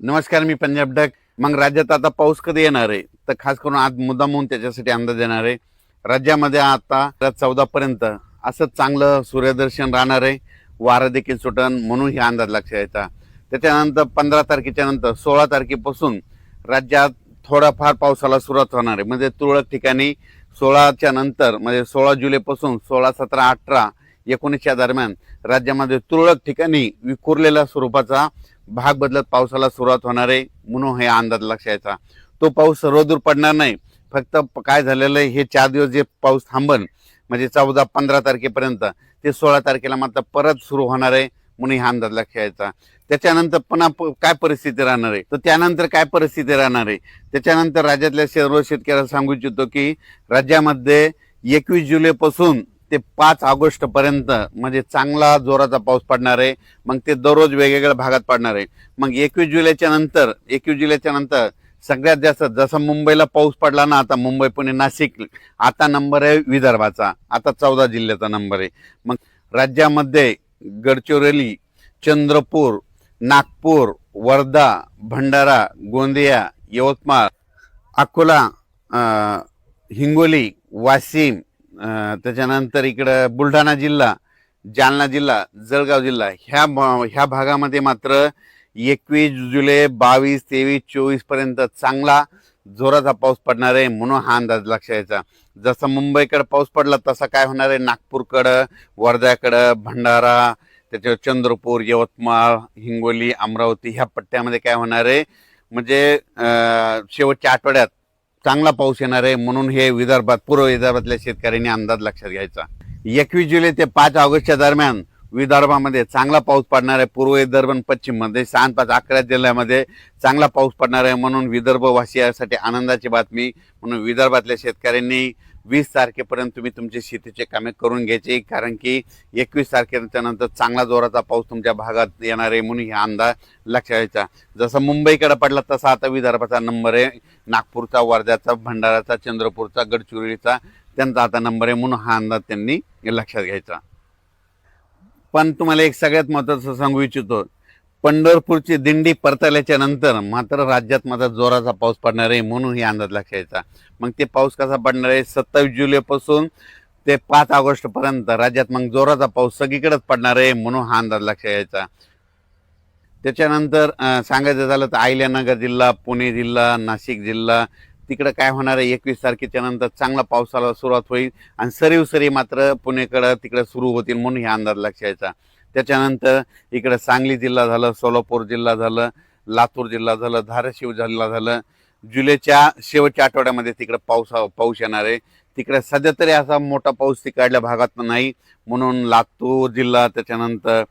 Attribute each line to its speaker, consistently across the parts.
Speaker 1: नमस्कार, मी पंजाब डक. मग राज्यात आता पाऊस कधी येणार आहे? तर खास करून आज मुद्दाम म्हणून त्याच्यासाठी अंदाज येणार आहे. राज्यामध्ये आता 14 पर्यंत असंच चांगलं सूर्यदर्शन राहणार आहे. वारं देखील सुटन म्हणून ही अंदाज लक्षात यायचा. त्याच्यानंतर 15 तारखेच्या नंतर 16 तारखेपासून राज्यात थोडाफार पावसाला सुरुवात होणार आहे. म्हणजे तुरळक ठिकाणी 16च्या नंतर म्हणजे 16 जुलैपासून 16, 17, 18, 19च्या दरम्यान राज्यामध्ये तुरळक ठिकाणी विखुरलेल्या स्वरूपाचा भाग बदलत पावसाला सुरुवात होणार आहे म्हणून हे अंदाज लक्षात यायचा. तो पाऊस सर्वदूर पडणार नाही. फक्त काय झालेलं आहे, हे 4 दिवस जे पाऊस थांबन म्हणजे 14, 15 तारखेपर्यंत, ते 16 तारखेला मात्र परत सुरू होणार आहे म्हणून हा अंदाज लक्षात यायचा. त्याच्यानंतर पुन्हा काय परिस्थिती राहणार आहे, तर त्यानंतर काय परिस्थिती राहणार आहे, त्याच्यानंतर राज्यातल्या सर्व शेतकऱ्याला सांगू इच्छितो की राज्यामध्ये 21 जुलैपासून ते 5 ऑगस्ट पर्यंत म्हणजे चांगला जोराचा पाऊस पडणार आहे. मग ते दररोज वेगवेगळ्या भागात पडणार आहे. मग 21 जुलैच्या नंतर सगळ्यात जास्त जसं मुंबईला पाऊस पडला ना, आता मुंबई, पुणे, नाशिक, आता नंबर आहे विदर्भाचा. आता 14 जिल्ह्याचा नंबर आहे. मग राज्यामध्ये गडचिरोली, चंद्रपूर, नागपूर, वर्धा, भंडारा, गोंदिया, यवतमाळ, अकोला, हिंगोली, वाशिम, त्याच्यानंतर इकडं बुलढाणा जिल्हा, जालना जिल्हा, जळगाव जिल्हा, ह्या भागामध्ये मात्र 21 जुलै, 22, 23, 24 पर्यंत चांगला जोराचा पाऊस पडणार आहे म्हणून हा अंदाज लक्षात यायचा. जसं मुंबईकडे पाऊस पडला तसा काय होणार आहे, नागपूरकडं, वर्ध्याकडं, भंडारा, त्याच्यावर चंद्रपूर, यवतमाळ, हिंगोली, अमरावती ह्या पट्ट्यामध्ये काय होणार आहे म्हणजे शेवटच्या आठवड्यात चांगला पाऊस येणार आहे म्हणून हे विदर्भात, पूर्व विदर्भातल्या शेतकऱ्यांनी अंदाज लक्षात घ्यायचा. 21 जुलै ते 5 ऑगस्टच्या दरम्यान विदर्भामध्ये चांगला पाऊस पडणार आहे. पूर्व विदर्भ आणि पश्चिम मध्ये 6, 5, 11 जिल्ह्यामध्ये चांगला पाऊस पडणार आहे म्हणून विदर्भवासियांसाठी आनंदाची बातमी. म्हणून विदर्भातल्या शेतकऱ्यांनी 20 तारखेपर्यंत तुम्ही तुमचे शेतीचे कामे करून घ्यायचे, कारण की 21 तारखेच्या नंतर चांगला जोराचा पाऊस तुमच्या भागात येणार आहे म्हणून हा अंदाज लक्षात घ्यायचा. जसं मुंबईकडे पडला तसा आता विदर्भाचा नंबर आहे. नागपूरचा, वर्ध्याचा, भंडाराचा, चंद्रपूरचा, गडचिरोलीचा त्यांचा आता नंबर आहे म्हणून हा अंदाज त्यांनी लक्षात घ्यायचा. पण तुम्हाला एक सगळ्यात महत्त्वाचं सांगू इच्छितो, पंढरपूरची दिंडी परतल्याच्या नंतर मात्र राज्यात माझा जोराचा पाऊस पडणार आहे म्हणून ही अंदाज लक्षात यायचा. मग ते पाऊस कसा पडणार आहे, 27 जुलैपासून ते 5 ऑगस्ट पर्यंत राज्यात मग जोराचा पाऊस सगळीकडेच पडणार आहे म्हणून हा अंदाज लक्षात यायचा. त्याच्यानंतर सांगायचं झालं तर अहिल्यानगर जिल्हा, पुणे जिल्हा, नाशिक जिल्हा, तिकडं काय होणार आहे 21 तारखेच्या नंतर चांगला पावसाला सुरुवात होईल आणि सरी मात्र पुणेकडं तिकडं सुरू होतील म्हणून हा अंदाज लक्षात यायचा. त्याच्यानंतर इकडं सांगली जिल्हा झालं, सोलापूर जिल्हा झालं, लातूर जिल्हा झालं, धाराशिव जिल्हा झालं. जुलैच्या शेवटच्या आठवड्यामध्ये तिकडं पाऊस येणार आहे. तिकडे सध्या तरी असा मोठा पाऊस तिकडल्या भागात नाही म्हणून लातूर जिल्हा, त्याच्यानंतर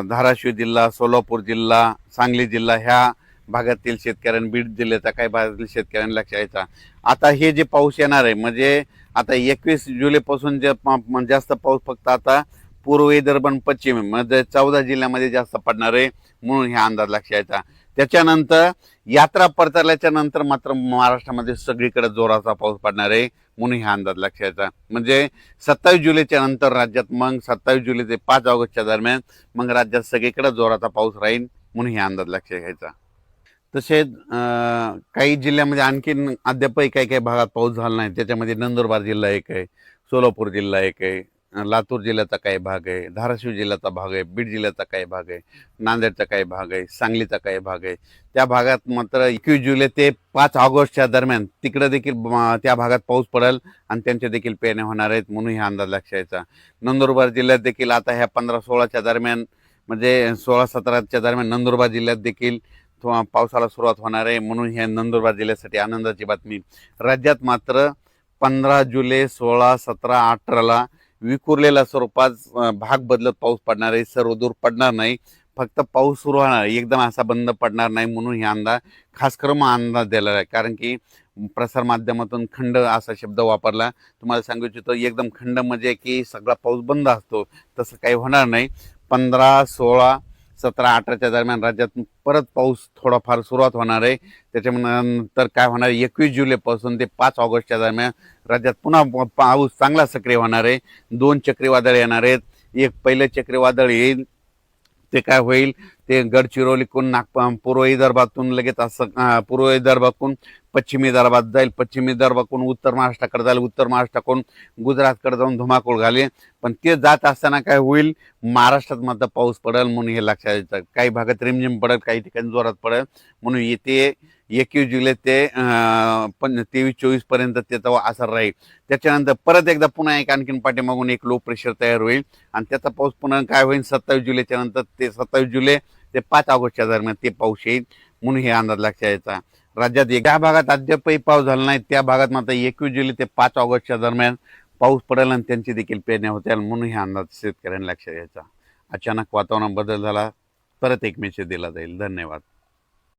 Speaker 1: धाराशिव जिल्हा, सोलापूर जिल्हा, सांगली जिल्हा ह्या भागातील शेतकऱ्यांनी, बीड जिल्ह्याच्या काही भागातील शेतकऱ्यांनी लक्ष यायचा. आता हे जे पाऊस येणार आहे म्हणजे आता 21 जुलैपासून जे जास्त पाऊस फक्त आता पूर्व विदर्भ आणि पश्चिम म्हणजे 14 जिल्ह्यामध्ये जास्त पडणार आहे म्हणून हा अंदाज लक्षात यायचा. त्याच्यानंतर यात्रा परतल्याच्या नंतर मात्र महाराष्ट्रामध्ये सगळीकडे जोराचा पाऊस पडणार आहे म्हणून हा अंदाज लक्षात यायचा. म्हणजे 27 जुलैच्या नंतर राज्यात मग 27 जुलै ते 5 ऑगस्टच्या दरम्यान मग राज्यात सगळीकडे जोराचा पाऊस राहील म्हणून हा अंदाज लक्षात घ्यायचा. तसेच काही जिल्ह्यामध्ये आणखीन अद्यापही काही भागात पाऊस झाला नाही. त्याच्यामध्ये नंदुरबार जिल्हा एक आहे, सोलापूर जिल्हा एक आहे, लातूर जिल्ह्याचा काही भाग आहे, धाराशिव जिल्ह्याचा भाग आहे, बीड जिल्ह्याचा काही भाग आहे, नांदेडचा काही भाग आहे, सांगलीचा काही भाग आहे. त्या भागात मात्र 21 जुलै ते 5 ऑगस्टच्या दरम्यान तिकडे देखील त्या भागात पाऊस पडेल आणि त्यांच्या देखील पेरण्या होणार आहेत म्हणून हा अंदाज लक्षात यायचा. नंदुरबार जिल्ह्यात देखील आता ह्या 15-16च्या दरम्यान म्हणजे 16-17च्या दरम्यान नंदुरबार जिल्ह्यात देखील पावसाला सुरुवात होणार आहे म्हणून ह्या नंदुरबार जिल्ह्यासाठी आनंदाची बातमी. राज्यात मात्र 15 जुलै, 16, 17, 18ला विखुरलेल्या स्वरूपात भाग बदलत पाऊस पडणार आहे. सर्वदूर पडणार नाही, फक्त पाऊस सुरू होणार आहे, एकदम असा बंद पडणार नाही म्हणून हे अंदाज खास करून अंदाज दिलेला आहे. कारण की प्रसार माध्यमातून खंड असा शब्द वापरला. तुम्हाला सांगू इच्छितो एकदम खंड म्हणजे की सगळा पाऊस बंद असतो, तसं काही होणार नाही. 15, 16, 17, 18च्या दरम्यान राज्यात परत पाऊस थोडाफार सुरुवात होणार आहे. त्याच्यानंतर काय होणार आहे 21 जुलैपासून ते 5 ऑगस्टच्या दरम्यान राज्यात पुन्हा पाऊस चांगला सक्रिय होणार आहे. 2 चक्रीवादळ येणार आहेत. एक पहिलं चक्रीवादळ येईल ते काय होईल, ते गडचिरोलीकडून पूर्व विदर्भातून लगेच असं पूर्व विदर्भातून पश्चिमी विदर्भात जाईल, पश्चिमी विदर्भातून उत्तर महाराष्ट्राकडे जाईल, उत्तर महाराष्ट्राकडून गुजरातकडे जाऊन धुमाकूळ घालेल. पण ते जात असताना काय होईल, महाराष्ट्रात मात्र पाऊस पडेल म्हणून हे लक्षात येतं. काही भागात रिमझिम पडेल, काही ठिकाणी जोरात पडेल. म्हणून येते 21 जुलै ते 23-24 पर्यंत त्याचा असर राहील. त्याच्यानंतर परत एकदा पुन्हा एक आणखीन पाठीमागून एक लो प्रेशर तयार होईल आणि त्याचा पाऊस पुन्हा काय होईल 27 जुलैच्या नंतर, ते 27 जुलै ते 5 ऑगस्टच्या दरम्यान ते पाऊस येईल. म्हणून हे अंदाज लक्षात यायचा. राज्यात ज्या भागात अद्यापही पाऊस झाला नाही त्या भागात मात्र 21 जुलै ते 5 ऑगस्टच्या दरम्यान पाऊस पडेल आणि त्यांची देखील पेरण्या होतील. म्हणून हे अंदाज शेतकऱ्यांना लक्षात यायचा. अचानक वातावरणात बदल झाला, परत एक मेसेज दिला जाईल. धन्यवाद.